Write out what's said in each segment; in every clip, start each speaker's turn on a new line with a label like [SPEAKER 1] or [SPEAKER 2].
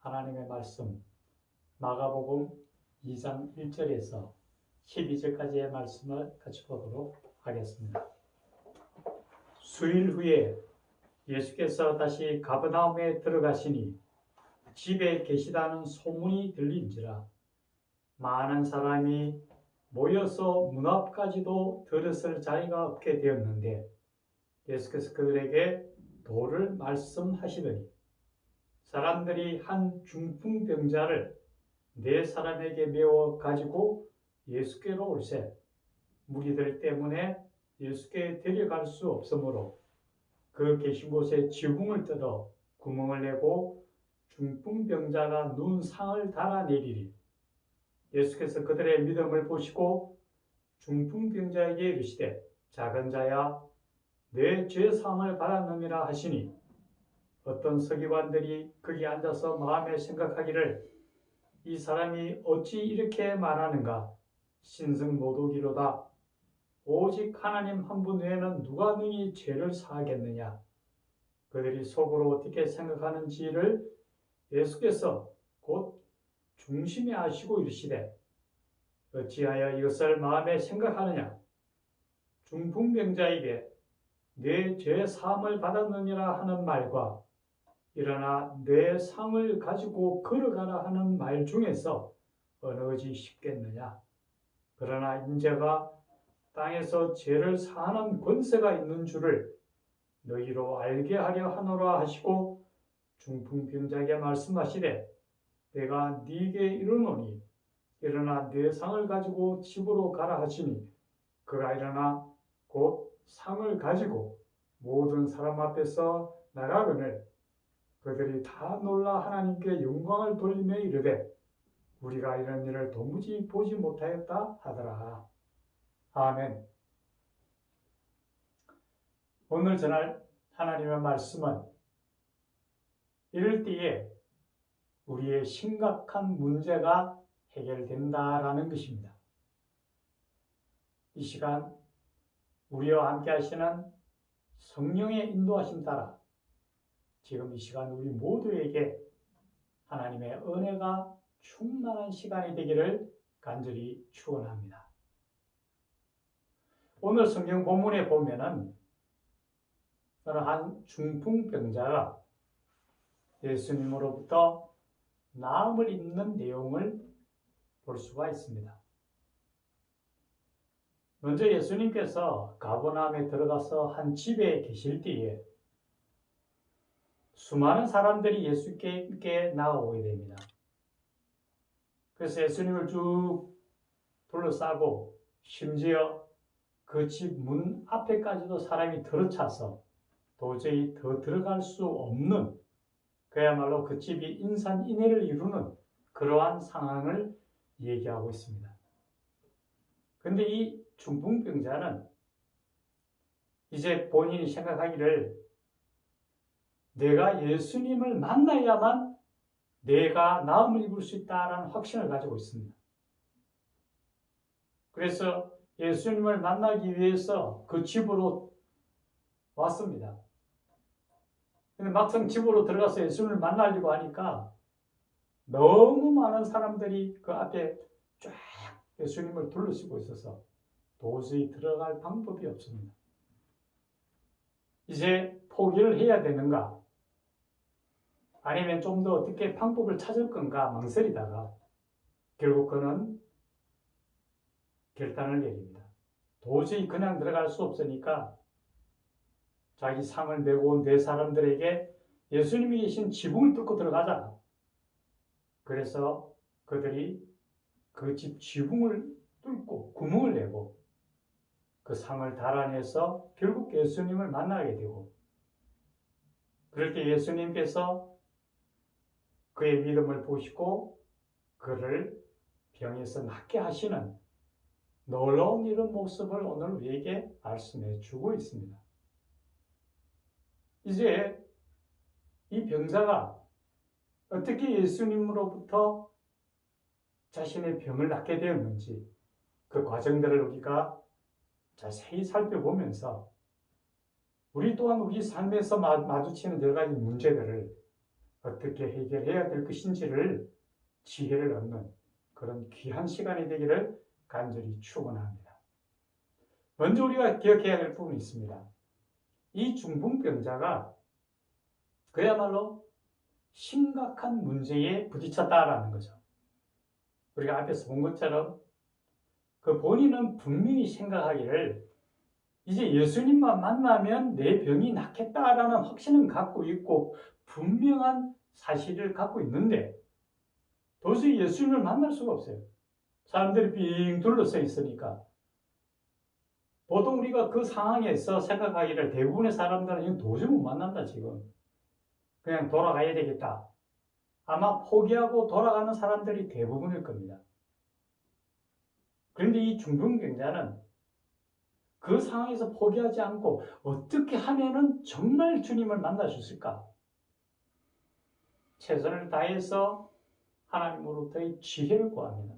[SPEAKER 1] 하나님의 말씀 마가복음 2장 1절에서 12절까지의 말씀을 같이 보도록 하겠습니다. 수일 후에 예수께서 다시 가버나움에 들어가시니 집에 계시다는 소문이 들린지라 많은 사람이 모여서 문 앞까지도 들었을 자리가 없게 되었는데 예수께서 그들에게 도를 말씀하시더니 사람들이 한 중풍병자를 4사람에게 메워 가지고 예수께로 올세 무리들 때문에 예수께 데려갈 수 없으므로 그 계신 곳에 지붕을 뜯어 구멍을 내고 중풍병자가 누운 상을 달아내리리. 예수께서 그들의 믿음을 보시고 중풍병자에게 이르시되 작은 자야 내 죄사함을 받았느니라 하시니 어떤 서기관들이 거기 앉아서 마음에 생각하기를 이 사람이 어찌 이렇게 말하는가 신승모독이로다. 오직 하나님 한 분 외에는 누가 능히 죄를 사하겠느냐. 그들이 속으로 어떻게 생각하는지를 예수께서 곧 중심에 아시고 이르시되 어찌하여 이것을 마음에 생각하느냐. 중풍병자에게 내 죄 사함을 받았느니라 하는 말과 일어나 내 상을 가지고 걸어가라 하는 말 중에서 어느것이 쉽겠느냐. 그러나 인자가 땅에서 죄를 사하는 권세가 있는 줄을 너희로 알게 하려 하노라 하시고 중풍병자에게 말씀하시되 내가 네게 이르노니 일어나 내 상을 가지고 집으로 가라 하시니 그가 일어나 곧 상을 가지고 모든 사람 앞에서 나가거늘 그들이 다 놀라 하나님께 영광을 돌리며 이르되 우리가 이런 일을 도무지 보지 못하였다 하더라. 아멘. 오늘 전할 하나님의 말씀은 이럴 때에 우리의 심각한 문제가 해결된다라는 것입니다. 이 시간 우리와 함께 하시는 성령의 인도하심 따라 지금 이 시간 우리 모두에게 하나님의 은혜가 충만한 시간이 되기를 간절히 축원합니다. 오늘 성경 본문에 보면은 어느 한 중풍병자가 예수님으로부터 나음을 입는 내용을 볼 수가 있습니다. 먼저 예수님께서 가버나움에 들어가서 한 집에 계실 때에 수많은 사람들이 예수께 나오게 됩니다. 그래서 예수님을 쭉 둘러싸고 심지어 그 집 문 앞에까지도 사람이 들어차서 도저히 더 들어갈 수 없는 그야말로 그 집이 인산인해를 이루는 그러한 상황을 얘기하고 있습니다. 그런데 이 중풍병자는 이제 본인이 생각하기를 내가 예수님을 만나야만 내가 나음을 입을 수 있다라는 확신을 가지고 있습니다. 그래서 예수님을 만나기 위해서 그 집으로 왔습니다. 근데 막상 집으로 들어가서 예수님을 만나려고 하니까 너무 많은 사람들이 그 앞에 쫙 예수님을 둘러쓰고 있어서 도저히 들어갈 방법이 없습니다. 이제 포기를 해야 되는가? 아니면 좀 더 어떻게 방법을 찾을 건가 망설이다가 결국 그는 결단을 내립니다. 도저히 그냥 들어갈 수 없으니까 자기 상을 메고 온 4사람들에게 예수님이 계신 지붕을 뚫고 들어가자. 그래서 그들이 그 집 지붕을 뚫고 구멍을 내고 그 상을 달아내서 결국 예수님을 만나게 되고 그럴 때 예수님께서 그의 믿음을 보시고 그를 병에서 낫게 하시는 놀라운 이런 모습을 오늘 우리에게 말씀해 주고 있습니다. 이제 이 병자가 어떻게 예수님으로부터 자신의 병을 낫게 되었는지 그 과정들을 우리가 자세히 살펴보면서 우리 또한 우리 삶에서 마주치는 여러 가지 문제들을 어떻게 해결해야 될 것인지를 지혜를 얻는 그런 귀한 시간이 되기를 간절히 축원합니다. 먼저 우리가 기억해야 될 부분이 있습니다. 이 중풍병자가 그야말로 심각한 문제에 부딪혔다라는 거죠. 우리가 앞에서 본 것처럼 그 본인은 분명히 생각하기를 이제 예수님만 만나면 내 병이 낫겠다라는 확신은 갖고 있고 분명한 사실을 갖고 있는데 도저히 예수님을 만날 수가 없어요. 사람들이 빙 둘러서 있으니까. 보통 우리가 그 상황에서 생각하기를 대부분의 사람들은 이건 도저히 못 만난다 지금. 그냥 돌아가야 되겠다. 아마 포기하고 돌아가는 사람들이 대부분일 겁니다. 그런데 이 중풍병자는 그 상황에서 포기하지 않고 어떻게 하면은 정말 주님을 만날 수 있을까? 최선을 다해서 하나님으로부터의 지혜를 구합니다.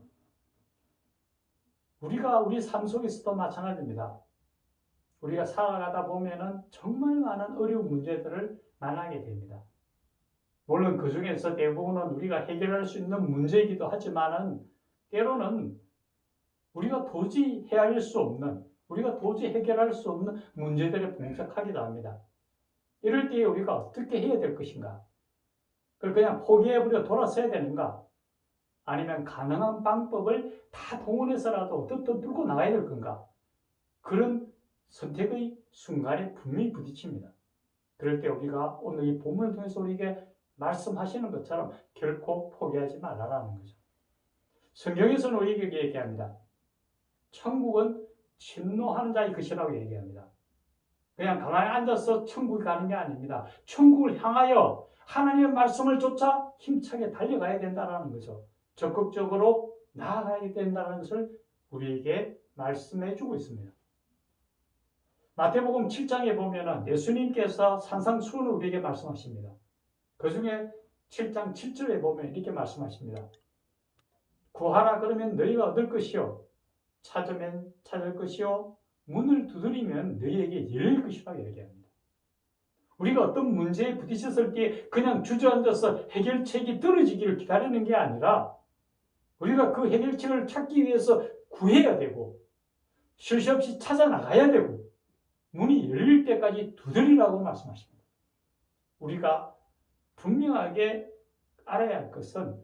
[SPEAKER 1] 우리가 우리 삶 속에서도 마찬가지입니다. 우리가 살아가다 보면은 정말 많은 어려운 문제들을 만나게 됩니다. 물론 그 중에서 대부분은 우리가 해결할 수 있는 문제이기도 하지만은 때로는 우리가 도저히 헤아릴 수 없는, 우리가 도저히 해결할 수 없는 문제들에 봉착하기도 합니다. 이럴 때에 우리가 어떻게 해야 될 것인가? 그걸 그냥 포기해버려 돌아서야 되는가? 아니면 가능한 방법을 다 동원해서라도 어떻든 뚫고 나가야 될 건가? 그런 선택의 순간에 분명히 부딪힙니다. 그럴 때 우리가 오늘 이 본문을 통해서 우리에게 말씀하시는 것처럼 결코 포기하지 말라라는 거죠. 성경에서는 우리에게 얘기합니다. 천국은 침노하는 자의 것이라고 얘기합니다. 그냥 가만히 앉아서 천국에 가는 게 아닙니다. 천국을 향하여 하나님의 말씀을 쫓아 힘차게 달려가야 된다는 거죠. 적극적으로 나아가야 된다는 것을 우리에게 말씀해 주고 있습니다. 마태복음 7장에 보면 예수님께서 산상수훈을 우리에게 말씀하십니다. 그 중에 7장 7절에 보면 이렇게 말씀하십니다. 구하라 그러면 너희가 얻을 것이요 찾으면 찾을 것이요 문을 두드리면 너희에게 열릴 것이라고 얘기합니다. 우리가 어떤 문제에 부딪혔을 때 그냥 주저앉아서 해결책이 떨어지기를 기다리는 게 아니라 우리가 그 해결책을 찾기 위해서 구해야 되고 쉴 새 없이 찾아 나가야 되고 문이 열릴 때까지 두드리라고 말씀하십니다. 우리가 분명하게 알아야 할 것은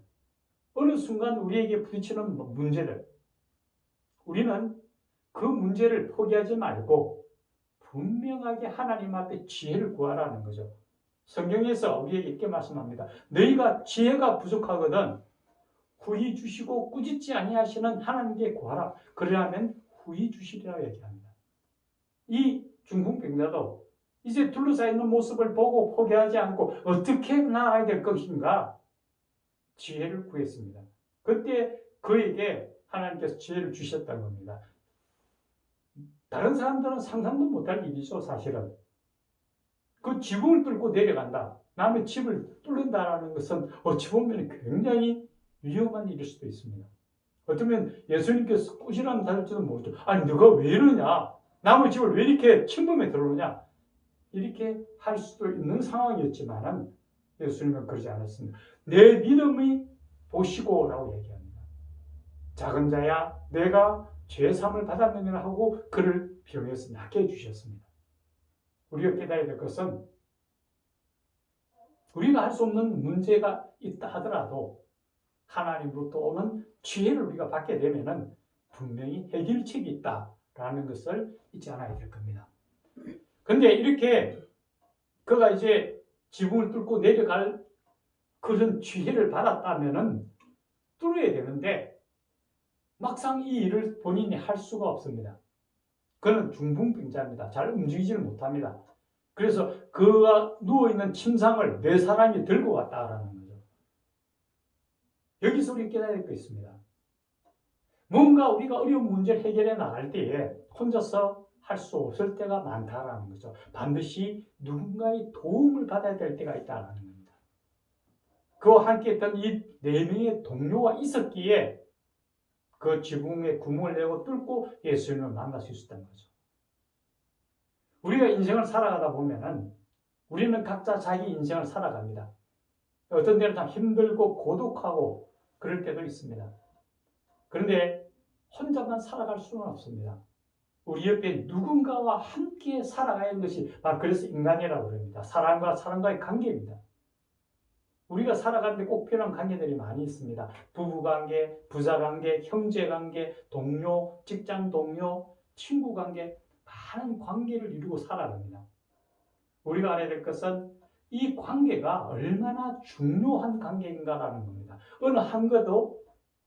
[SPEAKER 1] 어느 순간 우리에게 부딪히는 문제들, 우리는 그 문제를 포기하지 말고 분명하게 하나님 앞에 지혜를 구하라는 거죠. 성경에서 우리에게 이렇게 말씀합니다. 너희가 지혜가 부족하거든 후히 주시고 꾸짖지 아니하시는 하나님께 구하라. 그러려면 후히 주시리라고 얘기합니다. 이 중풍병자도 이제 둘러싸여 있는 모습을 보고 포기하지 않고 어떻게 나아가야 될 것인가 지혜를 구했습니다. 그때 그에게 하나님께서 지혜를 주셨다는 겁니다. 다른 사람들은 상상도 못할 일이죠, 사실은. 그 지붕을 뚫고 내려간다. 남의 집을 뚫는다는 것은 어찌 보면 굉장히 위험한 일일 수도 있습니다. 어쩌면 예수님께서 꾸지람 다를지도 모르죠. 아니, 너가 왜 이러냐? 남의 집을 왜 이렇게 침범해 들어오냐? 이렇게 할 수도 있는 상황이었지만은 예수님은 그러지 않았습니다. 내 믿음이 보시고 라고 얘기합니다. 작은 자야, 내가 죄사함을 받았느니라 하고 그를 병에서 낫게 해주셨습니다. 우리가 깨달아야 될 것은 우리가 할 수 없는 문제가 있다 하더라도 하나님으로부터 오는 지혜를 우리가 받게 되면은 분명히 해결책이 있다라는 것을 잊지 않아야 될 겁니다. 근데 이렇게 그가 이제 지붕을 뚫고 내려갈 그런 지혜를 받았다면은 뚫어야 되는데 막상 이 일을 본인이 할 수가 없습니다. 그는 중풍병자입니다. 잘 움직이지를 못합니다. 그래서 그가 누워있는 침상을 네 사람이 들고 왔다라는 거죠. 여기서 우리 깨달을 게 있습니다. 뭔가 우리가 어려운 문제를 해결해 나갈 때에 혼자서 할 수 없을 때가 많다라는 거죠. 반드시 누군가의 도움을 받아야 될 때가 있다라는 겁니다. 그와 함께 했던 이 네 명의 동료가 있었기에 그 지붕에 구멍을 내고 뚫고 예수님을 만날 수 있었던 거죠. 우리가 인생을 살아가다 보면은 우리는 각자 자기 인생을 살아갑니다. 어떤 때는 참 힘들고 고독하고 그럴 때도 있습니다. 그런데 혼자만 살아갈 수는 없습니다. 우리 옆에 누군가와 함께 살아가는 것이 바로 그래서 인간이라고 합니다. 사람과 사람과의 관계입니다. 우리가 살아가는데 꼭 필요한 관계들이 많이 있습니다. 부부관계, 부자관계, 형제관계, 동료, 직장 동료, 친구관계, 많은 관계를 이루고 살아갑니다. 우리가 알아야 될 것은 이 관계가 얼마나 중요한 관계인가라는 겁니다. 어느 한 것도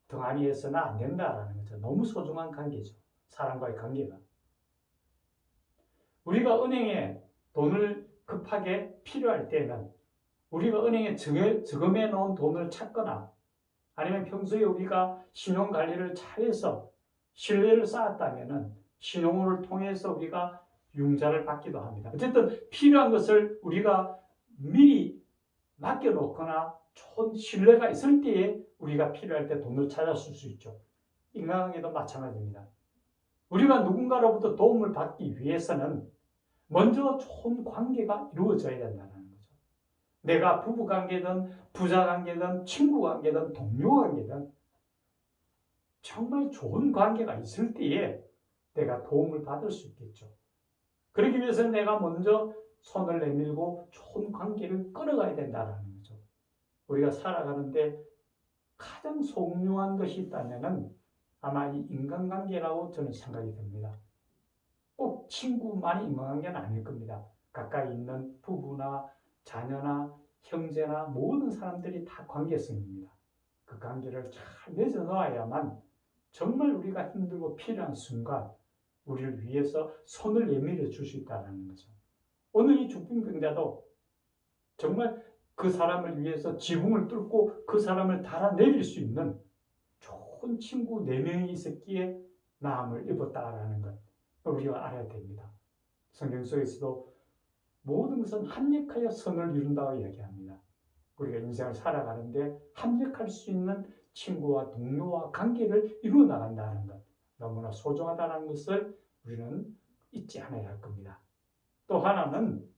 [SPEAKER 1] 등한히 해서는 안 된다라는 거죠. 너무 소중한 관계죠. 사람과의 관계가. 우리가 은행에 돈을 급하게 필요할 때는 우리가 은행에 저금해 놓은 돈을 찾거나 아니면 평소에 우리가 신용관리를 잘해서 신뢰를 쌓았다면 신용을 통해서 우리가 융자를 받기도 합니다. 어쨌든 필요한 것을 우리가 미리 맡겨놓거나 좋은 신뢰가 있을 때에 우리가 필요할 때 돈을 찾았을 수 있죠. 인간관계도 마찬가지입니다. 우리가 누군가로부터 도움을 받기 위해서는 먼저 좋은 관계가 이루어져야 된다는 거죠. 내가 부부관계든 부자관계든 친구관계든 동료관계든 정말 좋은 관계가 있을 때에 내가 도움을 받을 수 있겠죠. 그러기 위해서는 내가 먼저 손을 내밀고 좋은 관계를 끌어가야 된다는 거죠. 우리가 살아가는데 가장 소중한 것이 있다면 아마 이 인간관계라고 저는 생각이 듭니다. 꼭 친구만이 인간관계는 아닐 겁니다. 가까이 있는 부부나 자녀나 형제나 모든 사람들이 다 관계성입니다. 그 관계를 잘 맺어놓아야만 정말 우리가 힘들고 필요한 순간 우리를 위해서 손을 내밀어 줄 수 있다는 거죠. 오늘 이 중풍병자도 정말 그 사람을 위해서 지붕을 뚫고 그 사람을 달아내릴 수 있는 좋은 친구 4명이 있었기에 나음을 입었다라는 것 우리가 알아야 됩니다. 성경 속에서도 모든 것은 합력하여 선을 이룬다고 이야기합니다. 우리가 인생을 살아가는데 합력할 수 있는 친구와 동료와 관계를 이루어 나간다는 것 너무나 소중하다는 것을 우리는 잊지 않아야 할 겁니다. 또 하나는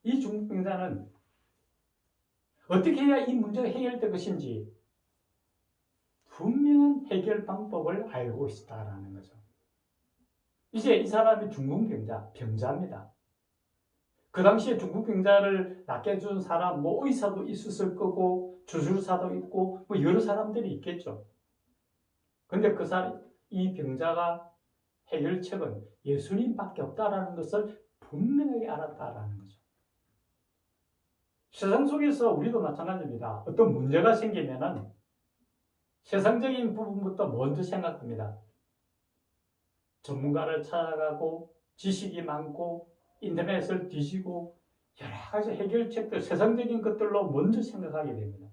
[SPEAKER 1] 이 중풍병자는 어떻게 해야 이 문제가 해결될 것인지 분명한 해결 방법을 알고 있다라는 거죠. 이제 이 사람이 중풍병자, 병자입니다. 그 당시에 중풍병자를 낫게 해준 사람, 의사도 있었을 거고, 주술사도 있고, 여러 사람들이 있겠죠. 근데 이 병자가 해결책은 예수님밖에 없다라는 것을 분명하게 알았다라는 거죠. 세상 속에서 우리도 마찬가지입니다. 어떤 문제가 생기면은 세상적인 부분부터 먼저 생각합니다. 전문가를 찾아가고 지식이 많고 인터넷을 뒤지고 여러 가지 해결책들, 세상적인 것들로 먼저 생각하게 됩니다.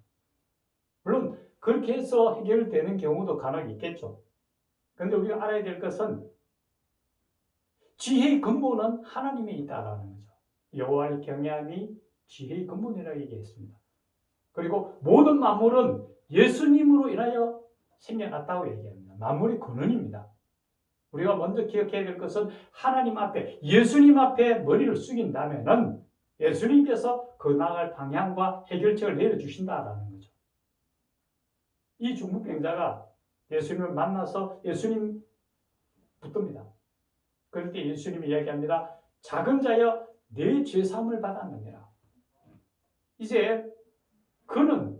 [SPEAKER 1] 물론 그렇게 해서 해결되는 경우도 간혹 있겠죠. 그런데 우리가 알아야 될 것은 지혜의 근본은 하나님에 있다라는 거죠. 여호와를 경외함이 지혜의 근본이라고 얘기했습니다. 그리고 모든 만물은 예수님으로 인하여 생겨났다고 얘기합니다. 만물의 근원입니다. 우리가 먼저 기억해야 될 것은 하나님 앞에, 예수님 앞에 머리를 숙인다면은 예수님께서 그 나아갈 방향과 해결책을 내려주신다라는 거죠. 이 중풍병자가 예수님을 만나서 예수님 붙듭니다. 그럴 때 예수님이 이야기합니다. 작은 자여 내 죄사함을 받았느니라. 이제 그는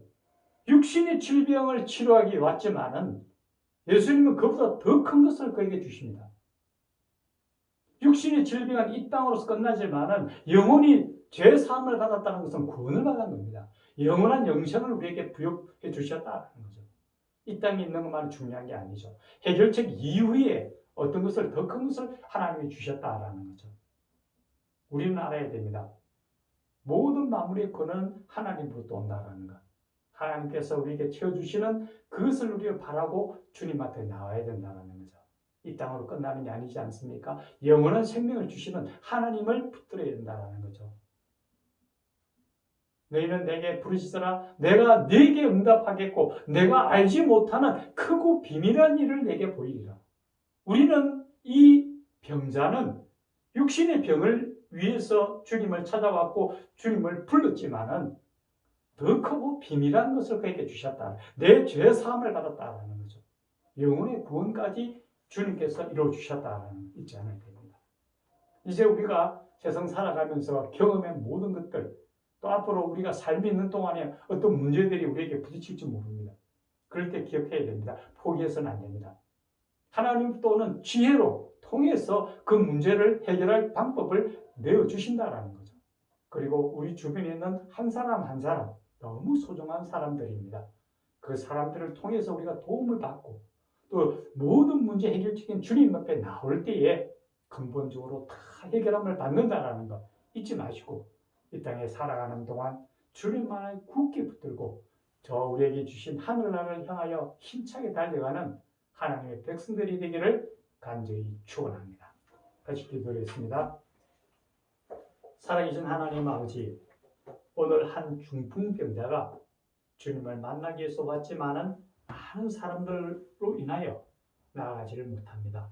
[SPEAKER 1] 육신의 질병을 치료하기 왔지만은 예수님은 그보다 더 큰 것을 그에게 주십니다. 육신의 질병은 이 땅으로서 끝나지만은 영혼이 죄사함을 받았다는 것은 구원을 받은 겁니다. 영원한 영생을 우리에게 부여해 주셨다는 거죠. 이 땅에 있는 것만은 중요한 게 아니죠. 해결책 이후에 어떤 것을 더 큰 것을 하나님이 주셨다라는 거죠. 우리는 알아야 됩니다. 모든 만물의 근원은 하나님으로부터 온다라는 것. 하나님께서 우리에게 채워주시는 그것을 우리가 바라고 주님 앞에 나와야 된다는 거죠. 이 땅으로 끝나는 게 아니지 않습니까? 영원한 생명을 주시는 하나님을 붙들어야 된다는 거죠. 너희는 내게 부르시더라 내가 네게 응답하겠고 내가 알지 못하는 크고 비밀한 일을 내게 보이리라. 우리는 이 병자는 육신의 병을 위해서 주님을 찾아왔고 주님을 불렀지만은 더 크고 비밀한 것을 그에게 주셨다. 내 죄 사함을 받았다라는 거죠. 영혼의 구원까지 주님께서 이루어 주셨다라는 있지 않을 겁니다. 이제 우리가 세상 살아가면서 경험한 모든 것들, 또 앞으로 우리가 삶이 있는 동안에 어떤 문제들이 우리에게 부딪힐지 모릅니다. 그럴 때 기억해야 됩니다. 포기해서는 안 됩니다. 하나님 또는 지혜로 통해서 그 문제를 해결할 방법을 내어주신다라는 거죠. 그리고 우리 주변에 있는 한 사람 한 사람, 너무 소중한 사람들입니다. 그 사람들을 통해서 우리가 도움을 받고 또 모든 문제 해결책인 주님 앞에 나올 때에 근본적으로 다 해결함을 받는다라는 거 잊지 마시고 이 땅에 살아가는 동안 주님만을 굳게 붙들고 저 우리에게 주신 하늘나라를 향하여 힘차게 달려가는 하나님의 백성들이 되기를 간절히 축원합니다. 같이 기도하겠습니다. 살아계신 하나님 아버지, 오늘 한 중풍병자가 주님을 만나기 위해서 왔지만은 많은 사람들로 인하여 나아가지를 못합니다.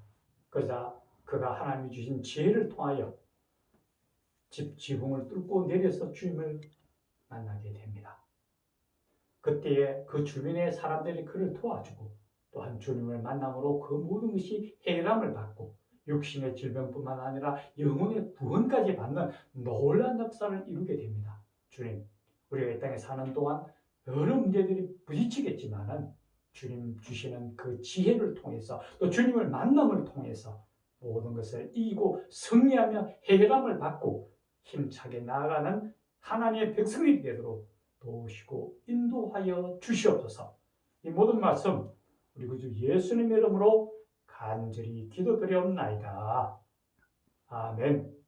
[SPEAKER 1] 그러자 그가 하나님이 주신 지혜를 통하여 지붕을 뚫고 내려서 주님을 만나게 됩니다. 그때에 그 주변의 사람들이 그를 도와주고 또한 주님을 만남으로 그 모든 것이 해결함을 받고 육신의 질병뿐만 아니라 영혼의 구원까지 받는 놀라운 역사를 이루게 됩니다. 주님, 우리가 이 땅에 사는 동안 여러 문제들이 부딪히겠지만은 주님 주시는 그 지혜를 통해서 또 주님을 만남을 통해서 모든 것을 이기고 승리하며 해결함을 받고 힘차게 나아가는 하나님의 백성이 되도록 도우시고 인도하여 주시옵소서. 이 모든 말씀 우리 구주 예수님의 이름으로 간절히 기도드리옵나이다. 아멘.